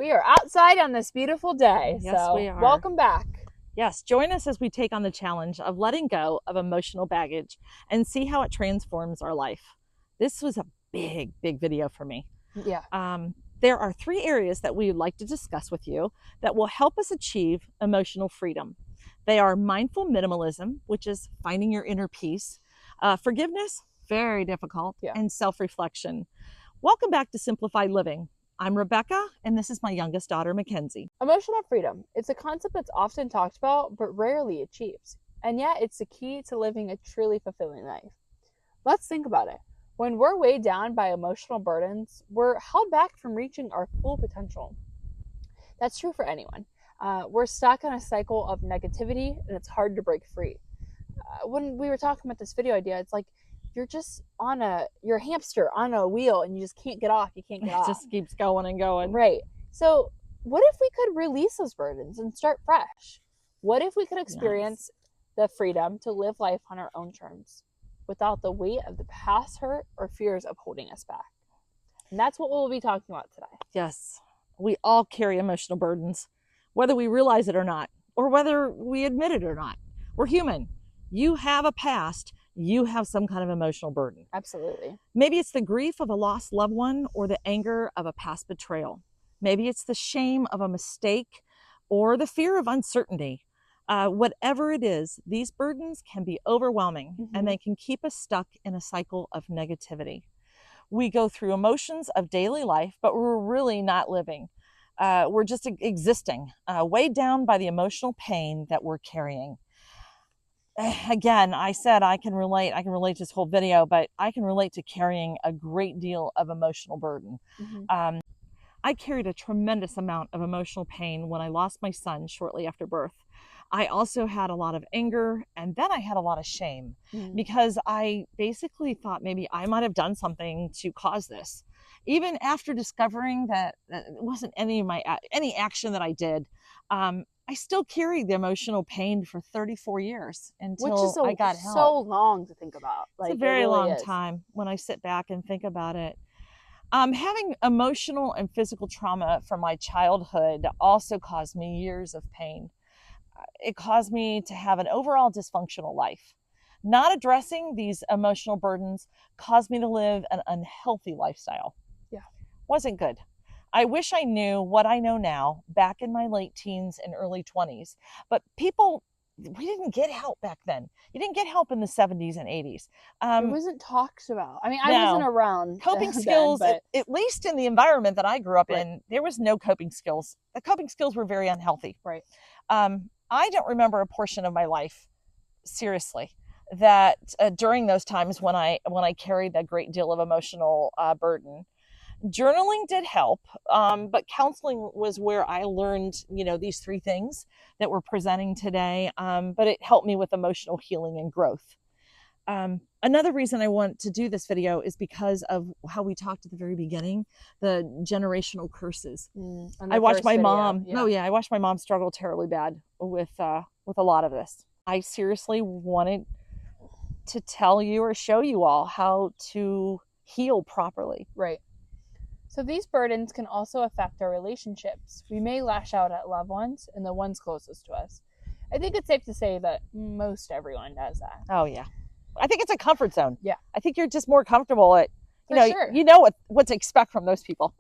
We are outside on this beautiful day. Yes, so we are. Welcome back. Yes, join us as we take on the challenge of letting go of emotional baggage and see how it transforms our life. This was a big video for me. Yeah. There are 3 areas that we would like to discuss with you that will help us achieve emotional freedom. They are mindful minimalism, which is finding your inner peace, forgiveness, very difficult, and self-reflection. Welcome back to Simplified Living. I'm Rebecca, and this is my youngest daughter, Mackenzie. Emotional freedom. It's a concept that's often talked about, but rarely achieved. And yet, it's the key to living a truly fulfilling life. Let's think about it. When we're weighed down by emotional burdens, we're held back from reaching our full potential. That's true for anyone. We're stuck in a cycle of negativity, and it's hard to break free. When we were talking about this video idea, it's like you're just you're a hamster on a wheel and you just can't get off. You can't get off. It just keeps going and going. Right. So what if we could release those burdens and start fresh? What if we could experience the freedom to live life on our own terms without the weight of the past hurt or fears of holding us back? And that's what we'll be talking about today. Yes. We all carry emotional burdens, whether we realize it or not, or whether we admit it or not. We're human. You have a past. You have some kind of emotional burden. Absolutely. Maybe it's the grief of a lost loved one or the anger of a past betrayal. Maybe it's the shame of a mistake or the fear of uncertainty. Whatever it is, these burdens can be overwhelming and they can keep us stuck in a cycle of negativity. We go through emotions of daily life, but we're really not living. We're just existing, weighed down by the emotional pain that we're carrying. Again, I said I can relate to this whole video, but I can relate to carrying a great deal of emotional burden. I carried a tremendous amount of emotional pain when I lost my son shortly after birth. I also had a lot of anger, and then I had a lot of shame because I basically thought maybe I might have done something to cause this. Even after discovering that it wasn't any action that I did, I still carried the emotional pain for 34 years until I got help. So long to think about. It's a very long time when I sit back and think about it. Having emotional and physical trauma from my childhood also caused me years of pain. It caused me to have an overall dysfunctional life. Not addressing these emotional burdens caused me to live an unhealthy lifestyle. Wasn't good. I wish I knew what I know now back in my late teens and early 20s. But we didn't get help back then. You didn't get help in the 70s and 80s. It wasn't talked about. I mean, I wasn't around. Coping skills, at least in the environment that I grew up in, there was no coping skills. The coping skills were very unhealthy. Right. I don't remember a portion of my life, seriously, that during those times when I carried that great deal of emotional burden. Journaling did help, but counseling was where I learned, these 3 things that we're presenting today. But it helped me with emotional healing and growth. Another reason I want to do this video is because of how we talked at the very beginning, the generational curses. I watched my mom. I watched my mom struggle terribly bad with a lot of this. I seriously wanted to tell you or show you all how to heal properly. Right. So these burdens can also affect our relationships. We may lash out at loved ones and the ones closest to us. I think it's safe to say that most everyone does that. Oh, yeah. I think it's a comfort zone. Yeah. I think you're just more comfortable at, you know what to expect from those people.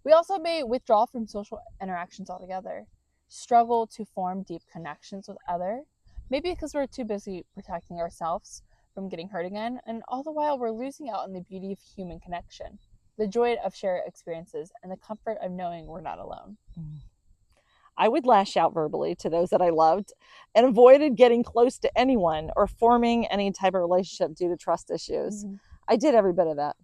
We also may withdraw from social interactions altogether, struggle to form deep connections with others, maybe because we're too busy protecting ourselves from getting hurt again, and all the while we're losing out on the beauty of human connection, the joy of shared experiences, and the comfort of knowing we're not alone. I would lash out verbally to those that I loved and avoided getting close to anyone or forming any type of relationship due to trust issues. I did every bit of that.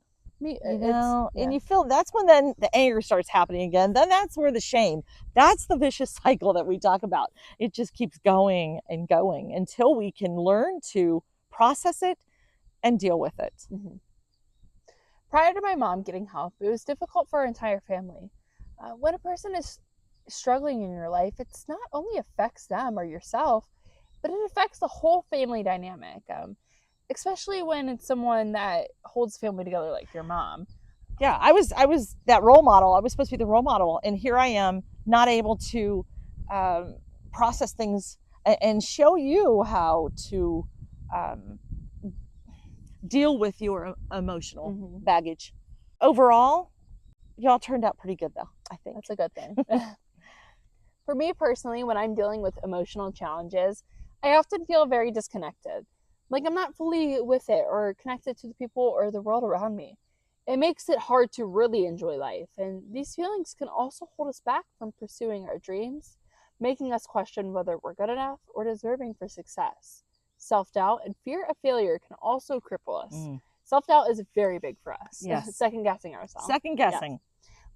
And you feel that's when then the anger starts happening again. Then that's where the shame, that's the vicious cycle that we talk about. It just keeps going and going until we can learn to process it and deal with it. Prior to my mom getting help, it was difficult for our entire family. When a person is struggling in your life, it's not only affects them or yourself, but it affects the whole family dynamic, especially when it's someone that holds family together like your mom. Yeah, I was that role model. I was supposed to be the role model, and here I am, not able to um, process things and show you how to um, deal with your emotional Hmm. baggage. Overall, y'all turned out pretty good, though, I think. That's a good thing. For me personally, when I'm dealing with emotional challenges, I often feel very disconnected. Like I'm not fully with it or connected to the people or the world around me. It makes it hard to really enjoy life, and these feelings can also hold us back from pursuing our dreams, making us question whether we're good enough or deserving for success. Self doubt and fear of failure can also cripple us. Mm, Self doubt is very big for us, yes. second guessing ourselves. Second Yes. guessing.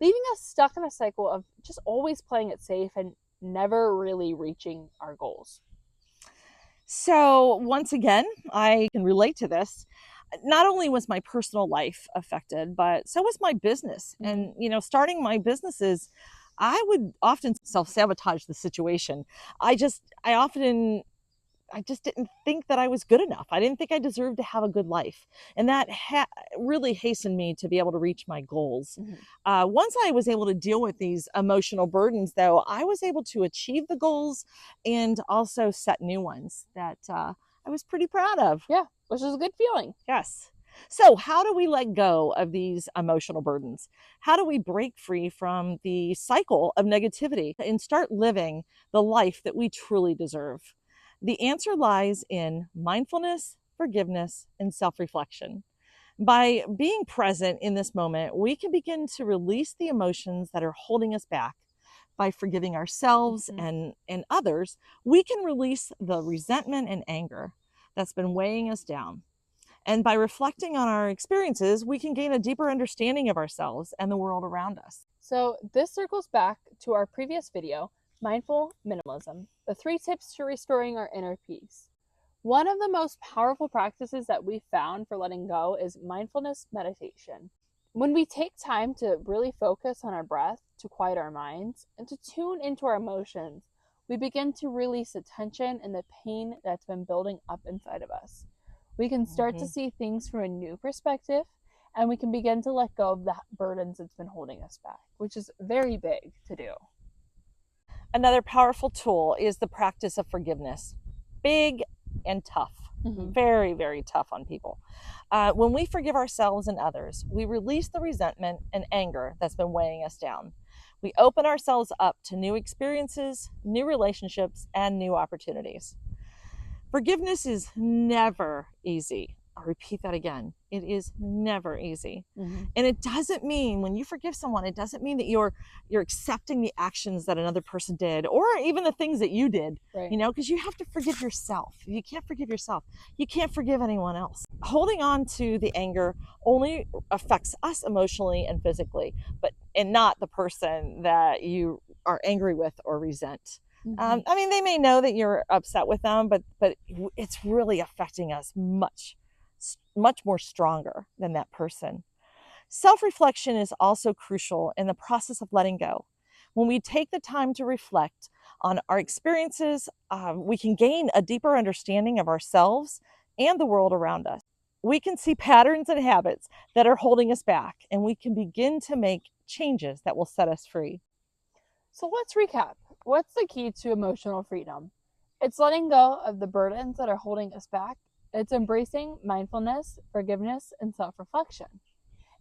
Leaving us stuck in a cycle of just always playing it safe and never really reaching our goals. So, once again, I can relate to this. Not only was my personal life affected, but so was my business. Mm-hmm. And, starting my businesses, I would often self sabotage the situation. I just didn't think that I was good enough. I didn't think I deserved to have a good life. And that really hastened me to be able to reach my goals. Mm-hmm. Once I was able to deal with these emotional burdens, though, I was able to achieve the goals and also set new ones that I was pretty proud of. Yeah, which is a good feeling. Yes. So, how do we let go of these emotional burdens? How do we break free from the cycle of negativity and start living the life that we truly deserve? The answer lies in mindfulness, forgiveness, and self reflection. By being present in this moment, we can begin to release the emotions that are holding us back. By forgiving ourselves Mm-hmm. and others, we can release the resentment and anger that's been weighing us down. And by reflecting on our experiences, we can gain a deeper understanding of ourselves and the world around us. So, this circles back to our previous video, Mindful Minimalism, the 3 tips to restoring our inner peace. One of the most powerful practices that we found for letting go is mindfulness meditation. When we take time to really focus on our breath, to quiet our minds, and to tune into our emotions, we begin to release the tension and the pain that's been building up inside of us. We can start to Mhm. see things from a new perspective, and we can begin to let go of the burdens that's been holding us back, which is very big to do. Another powerful tool is the practice of forgiveness. Big and tough, Mm-hmm. very, very tough on people. When we forgive ourselves and others, we release the resentment and anger that's been weighing us down. We open ourselves up to new experiences, new relationships, and new opportunities. Forgiveness is never easy. I'll repeat that again. It is never easy. Mm-hmm. And it doesn't mean when you forgive someone, it doesn't mean that you're accepting the actions that another person did or even the things that you did, Right. because you have to forgive yourself. If you can't forgive yourself, you can't forgive anyone else. Holding on to the anger only affects us emotionally and physically, and not the person that you are angry with or resent. Mm-hmm. I mean, they may know that you're upset with them, but it's really affecting us much more stronger than that person. Self reflection is also crucial in the process of letting go. When we take the time to reflect on our experiences, we can gain a deeper understanding of ourselves and the world around us. We can see patterns and habits that are holding us back, and we can begin to make changes that will set us free. So let's recap. What's the key to emotional freedom? It's letting go of the burdens that are holding us back. It's embracing mindfulness, forgiveness, and self reflection.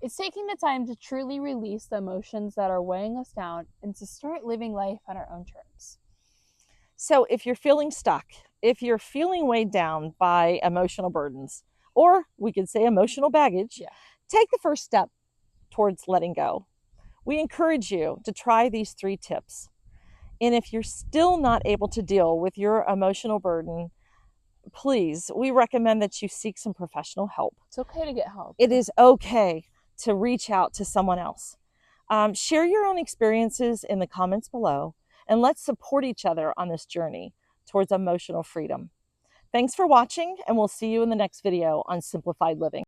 It's taking the time to truly release the emotions that are weighing us down and to start living life on our own terms. So, if you're feeling stuck, if you're feeling weighed down by emotional burdens, or we could say emotional baggage, Yeah. take the first step towards letting go. We encourage you to try these 3 tips. And if you're still not able to deal with your emotional burden, please, we recommend that you seek some professional help. It's okay to get help. It is okay to reach out to someone else. Share your own experiences in the comments below, and let's support each other on this journey towards emotional freedom. Thanks for watching, and we'll see you in the next video on Simplified Living.